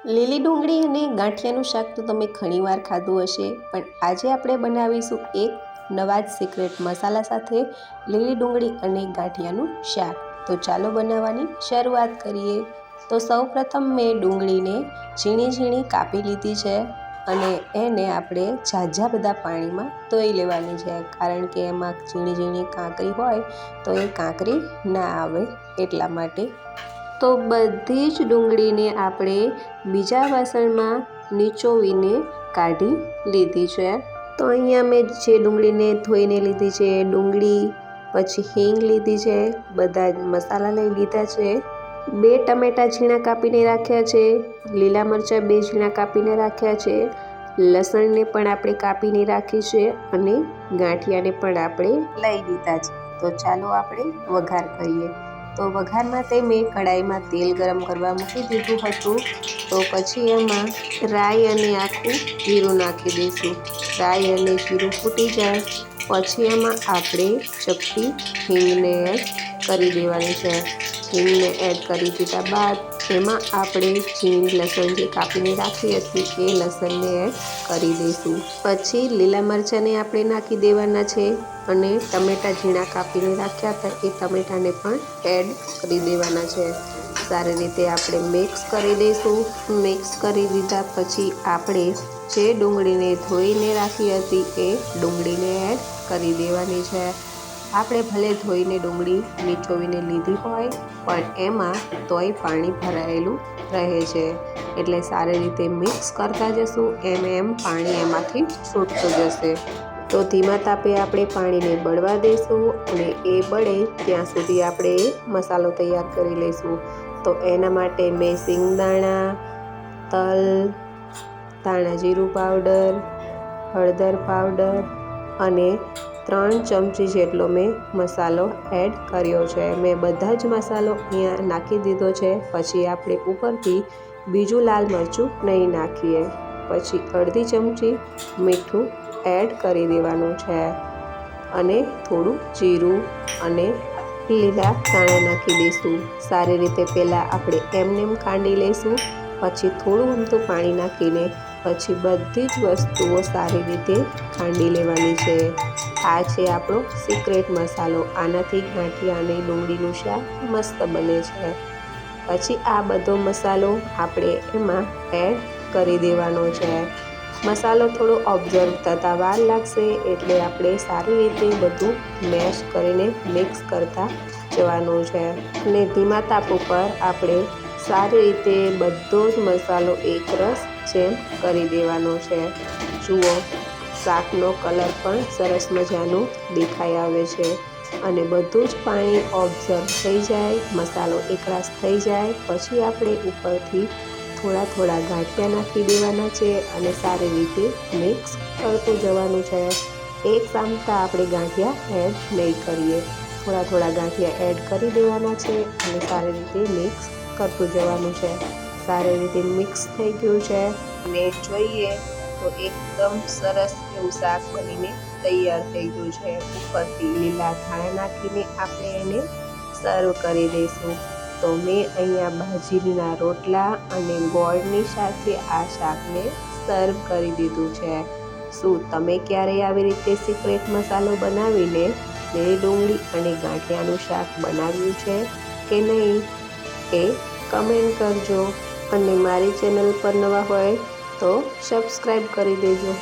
લીલી ડુંગળી અને ગાંઠિયાનું શાક તો તમે ઘણીવાર ખાધું હશે, પણ આજે આપણે બનાવીશું એક નવા જ સિક્રેટ મસાલા સાથે લીલી ડુંગળી અને ગાંઠિયાનું શાક। તો ચાલો બનાવવાની શરૂઆત કરીએ। તો સૌપ્રથમ મેં ડુંગળીને ઝીણી ઝીણી કાપી લીધી છે અને એને આપણે ઝાઝા બધા પાણીમાં ધોઈ લેવાની છે, કારણ કે એમાં ઝીણી ઝીણી કાંકરી હોય તો એ કાંકરી ના આવે એટલા માટે। તો બધી જ ડુંગળીને આપણે બીજા વાસણમાં નીચોવીને કાઢી લીધી છે। તો અહીંયા મેં જે ડુંગળીને ધોઈને લીધી છે, ડુંગળી પછી હિંગ લીધી છે, બધા જ મસાલા લઈ લીધા છે। 2 ટમેટાં ઝીણા કાપીને રાખ્યા છે, લીલા મરચાં 2 ઝીણા કાપીને રાખ્યા છે, લસણને પણ આપણે કાપીને રાખી છે અને ગાંઠિયાને પણ આપણે લઈ લીધા છે। તો ચાલો આપણે વઘાર કરીએ। તો વઘાર માટે મેં કઢાઈમાં તેલ ગરમ કરવા મૂકી દીધું હતું। તો પછી એમાં રાઈ અને આખું જીરું નાખી દઈશું। રાઈ અને જીરું ફૂટી જાય પછી એમાં આપણે ચપટી હિંગને એડ કરી દેવાની છે। હિંગને એડ કરી દીધા બાદ એમાં આપણે ઝીણી લસણ જે કાપીને રાખી હતી એ લસણને એડ કરી દઈશું। પછી લીલા મરચાંને આપણે નાખી દેવાના છે અને ટમેટાં ઝીણા કાપીને રાખ્યા હતા એ ટમેટાને પણ એડ કરી દેવાના છે। સારી રીતે આપણે મિક્સ કરી દઈશું। મિક્સ કરી દીધા પછી આપણે જે ડુંગળીને ધોઈને રાખી હતી એ ડુંગળીને એડ કરી દેવાની છે। આપણે ભલે ધોઈને ડુંગળી નીચોવીને લીધી હોય પણ એમાં તોય પાણી ભરાયેલું રહે છે, એટલે સારી રીતે મિક્સ કરતા જશું એમ પાણી એમાંથી છૂટતું જશે। તો ધીમા તાપે આપણે પાણીને બળવા દઈશું અને એ બળે ત્યાં સુધી આપણે મસાલો તૈયાર કરી લઈશું। તો એના માટે મેં સિંગદાણા, તલ, ધાણા જીરું પાવડર, હળદર પાવડર અને 3 ચમચી જેટલો મેં મસાલો એડ કર્યો છે। મેં બધા જ મસાલો અહીંયા નાખી દીધો છે। પછી આપણે ઉપરથી બીજું લાલ મરચું નહીં નાખીએ। પછી અડધી ચમચી મીઠું એડ કરી દેવાનું છે અને થોડું જીરું અને લીલા ધાણા નાખી દઈશું। સારી રીતે પહેલાં આપણે એમ ખાંડી લઈશું, પછી થોડું અમથું પાણી નાખીને પછી બધી જ વસ્તુઓ સારી રીતે ખાંડી લેવાની છે। આ છે આપણો સિક્રેટ મસાલો। આનાથી ગાંઠિયા અને ડુંગળીનું શાક મસ્ત બને છે। પછી આ બધો મસાલો આપણે એમાં એડ કરી દેવાનો છે। મસાલો થોડો ઓબ્ઝર્વ થતાં વાર લાગશે, એટલે આપણે સારી રીતે બધું મેશ કરીને મિક્સ કરતા જવાનું છે અને ધીમા તાપ ઉપર આપણે સારી રીતે બધો જ મસાલો એકરસ જેમ કરી દેવાનો છે। જુઓ, શાકનો કલર પણ સરસ મજાનો દેખાઈ આવે છે અને બધું જ પાણી ઓબ્ઝર્વ થઈ જાય, મસાલો એકરાશ થઈ જાય પછી આપણે ઉપરથી થોડા ગાંઠિયા નાખી દેવાના છે અને સારી રીતે મિક્સ કરતું જવાનું છે। એક સામટા આપણે ગાંઠિયા એડ નહીં કરીએ, થોડા ગાંઠિયા એડ કરી દેવાના છે અને સારી રીતે મિક્સ કરતું જવાનું છે। સારી રીતે મિક્સ થઈ ગયું છે અને જોઈએ તો એકદમ સરસ એવું શાક બનીને તૈયાર થઈ ગયું છે। ઉપરથી લીલા ધાણા નાખીને આપણે એને સર્વ કરી દઈશું। તો મેં અહીંયા બાજરીના રોટલા અને ગોળની સાથે આ શાકને સર્વ કરી દીધું છે। શું તમે ક્યારેય આવી રીતે સિક્રેટ મસાલો બનાવીને લીલી ડુંગળી અને ગાંઠિયાનું શાક બનાવ્યું છે કે નહીં એ કમેન્ટ કરજો અને મારી ચેનલ પર નવા હોય તો સબસ્ક્રાઈબ કરી દેજો।